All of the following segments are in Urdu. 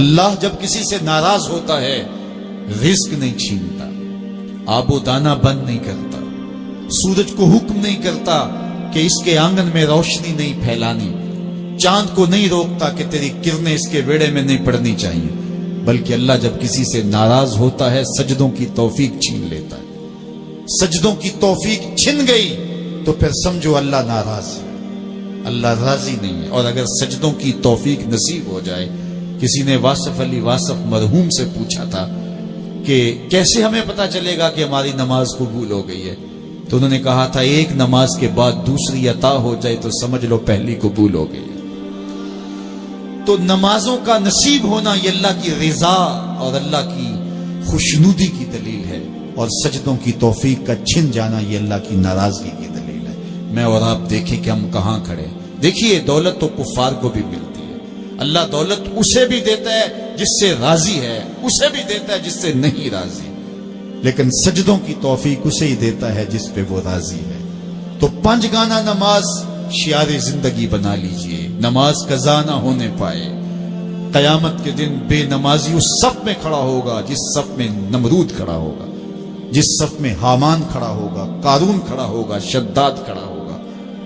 اللہ جب کسی سے ناراض ہوتا ہے رزق نہیں چھینتا، آب و دانہ بند نہیں کرتا، سورج کو حکم نہیں کرتا کہ اس کے آنگن میں روشنی نہیں پھیلانی، چاند کو نہیں روکتا کہ تیری کرنیں اس کے ویڑے میں نہیں پڑنی چاہیے، بلکہ اللہ جب کسی سے ناراض ہوتا ہے سجدوں کی توفیق چھین لیتا ہے۔ سجدوں کی توفیق چھن گئی تو پھر سمجھو اللہ ناراض ہے، اللہ راضی نہیں ہے۔ اور اگر سجدوں کی توفیق نصیب ہو جائے، کسی نے واصف علی واصف مرحوم سے پوچھا تھا کہ کیسے ہمیں پتا چلے گا کہ ہماری نماز قبول ہو گئی ہے، تو انہوں نے کہا تھا ایک نماز کے بعد دوسری عطا ہو جائے تو سمجھ لو پہلی قبول ہو گئی ہے۔ تو نمازوں کا نصیب ہونا یہ اللہ کی رضا اور اللہ کی خوشنودی کی دلیل ہے، اور سجدوں کی توفیق کا چھن جانا یہ اللہ کی ناراضگی کی دلیل ہے۔ میں اور آپ دیکھیں کہ ہم کہاں کھڑے۔ دیکھیے دولت تو کفار کو بھی ملتی ہے، اللہ دولت اسے بھی دیتا ہے جس سے راضی ہے، اسے بھی دیتا ہے جس سے نہیں راضی، لیکن سجدوں کی توفیق اسے ہی دیتا ہے جس پہ وہ راضی ہے۔ تو 5 گانا نماز شعار زندگی بنا لیجئے، نماز قضا نہ ہونے پائے۔ قیامت کے دن بے نمازی اس صف میں کھڑا ہوگا جس صف میں نمرود کھڑا ہوگا، جس صف میں حامان کھڑا ہوگا، قارون کھڑا ہوگا، شداد کھڑا ہوگا۔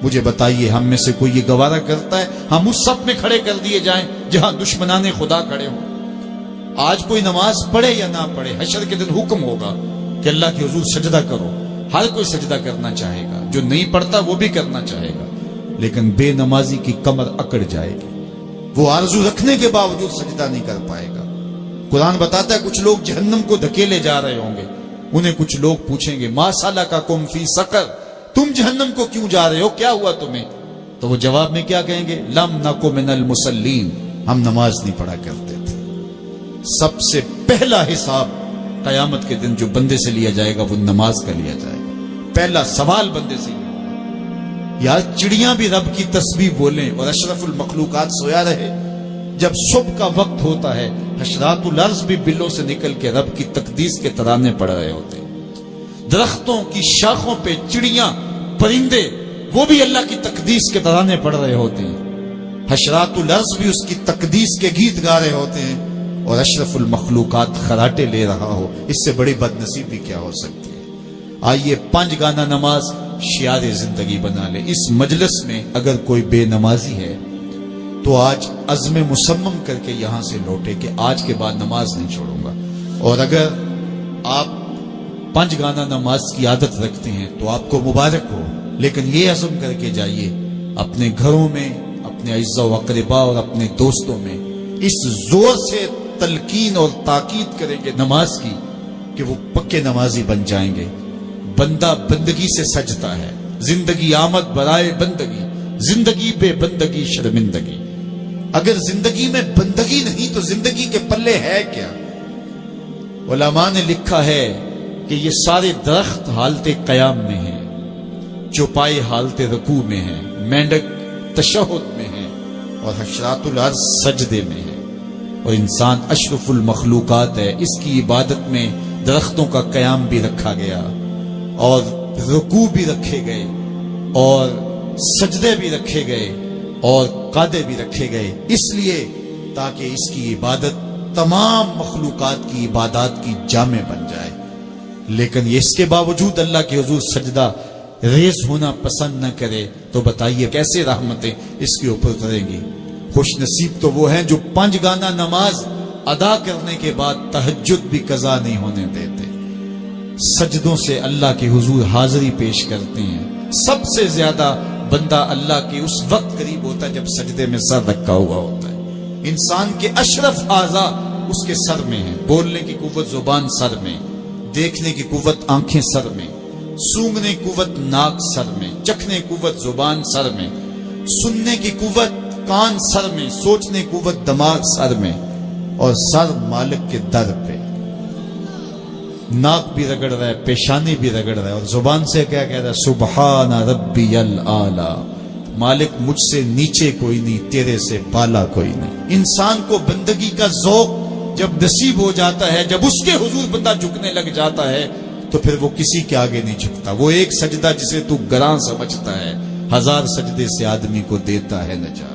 مجھے بتائیے ہم میں سے کوئی یہ گوارہ کرتا ہے ہم اس صف میں کھڑے کر دیے جائیں جہاں دشمنان خدا کھڑے ہوں؟ آج کوئی نماز پڑھے یا نہ پڑھے، حشر کے دن حکم ہوگا کہ اللہ کے حضور سجدہ کرو۔ ہر کوئی سجدہ کرنا چاہے گا، جو نہیں پڑھتا وہ بھی کرنا چاہے گا، لیکن بے نمازی کی کمر اکڑ جائے گی، وہ آرزو رکھنے کے باوجود سجدہ نہیں کر پائے گا۔ قرآن بتاتا ہے کچھ لوگ جہنم کو دھکیلے جا رہے ہوں گے، انہیں کچھ لوگ پوچھیں گے ما سلککم فی سقر، تم جہنم کو کیوں جا رہے ہو، کیا ہوا تمہیں؟ تو وہ جواب میں کیا کہیں گے؟ لم نکو من المصلین، ہم نماز نہیں پڑھا کرتے تھے۔ سب سے پہلا حساب قیامت کے دن جو بندے سے لیا جائے گا وہ نماز کا لیا جائے گا۔ پہلا سوال بندے سے یار چڑیاں بھی رب کی تسبیح بولیں اور اشرف المخلوقات سویا رہے، جب صبح کا وقت ہوتا ہے حشرات الارض بھی بلوں سے نکل کے رب کی تقدیس کے ترانے پڑھ رہے ہوتے ہیں، درختوں کی شاخوں پہ چڑیاں پرندے وہ بھی اللہ کی تقدیس کے ترانے پڑھ رہے ہوتے ہیں، حشرات الارض بھی اس کی تقدیس کے گیت گا رہے ہوتے ہیں، اور اشرف المخلوقات خراٹے لے رہا ہو، اس سے بڑی بد نصیبی کیا ہو سکتی ہے؟ آئیے 5 گانا نماز شعار زندگی بنا لے۔ اس مجلس میں اگر کوئی بے نمازی ہے تو آج عزم مصمم کر کے یہاں سے لوٹے کہ آج کے بعد نماز نہیں چھوڑوں گا، اور اگر آپ 5 گانا نماز کی عادت رکھتے ہیں تو آپ کو مبارک ہو، لیکن یہ عزم کر کے جائیے اپنے گھروں میں، اپنے اعزاء و اقرباء اور اپنے دوستوں میں اس زور سے تلقین اور تاکید کریں گے نماز کی کہ وہ پکے نمازی بن جائیں گے۔ بندہ بندگی سے سجتا ہے، زندگی آمد برائے بندگی، زندگی بے بندگی شرمندگی۔ اگر زندگی میں بندگی نہیں تو زندگی کے پلے ہے کیا؟ علماء نے لکھا ہے کہ یہ سارے درخت حالت قیام میں ہیں، چوپائے حالت رکوع میں ہیں، مینڈک تشہد میں ہے، اور حشرات الارض سجدے میں ہے، اور انسان اشرف المخلوقات ہے۔ اس کی عبادت میں درختوں کا قیام بھی رکھا گیا، اور رکوع بھی رکھے گئے، اور سجدے بھی رکھے گئے، اور قعدے بھی رکھے گئے، اس لیے تاکہ اس کی عبادت تمام مخلوقات کی عبادات کی جامع بن جائے۔ لیکن اس کے باوجود اللہ کے حضور سجدہ ریز ہونا پسند نہ کرے تو بتائیے کیسے رحمتیں اس کے اوپر کریں گی؟ خوش نصیب تو وہ ہیں جو 5 گانا نماز ادا کرنے کے بعد تہجد بھی قضا نہیں ہونے دیتے، سجدوں سے اللہ کے حضور حاضری پیش کرتے ہیں۔ سب سے زیادہ بندہ اللہ کے اس وقت قریب ہوتا ہے جب سجدے میں سر رکھا ہوا ہوتا ہے۔ انسان کے اشرف اعضاء اس کے سر میں ہیں، بولنے کی قوت زبان سر میں، دیکھنے کی قوت آنکھیں سر میں، سونگنے کی قوت ناک سر میں، چکھنے کی قوت زبان سر میں، سننے کی قوت کان سر میں، سوچنے کی قوت دماغ سر میں، اور سر مالک کے در پہ۔ ناک بھی رگڑ رہا ہے، پیشانی بھی رگڑ رہا ہے، اور زبان سے کیا کہہ رہا ہے؟ سبحان ربی الاعلی، مالک مجھ سے نیچے کوئی نہیں، تیرے سے بالا کوئی نہیں۔ انسان کو بندگی کا ذوق جب نصیب ہو جاتا ہے، جب اس کے حضور بندہ جھکنے لگ جاتا ہے تو پھر وہ کسی کے آگے نہیں جھکتا۔ وہ ایک سجدہ جسے تو گراں سمجھتا ہے 1000 سجدے سے آدمی کو دیتا ہے نجات۔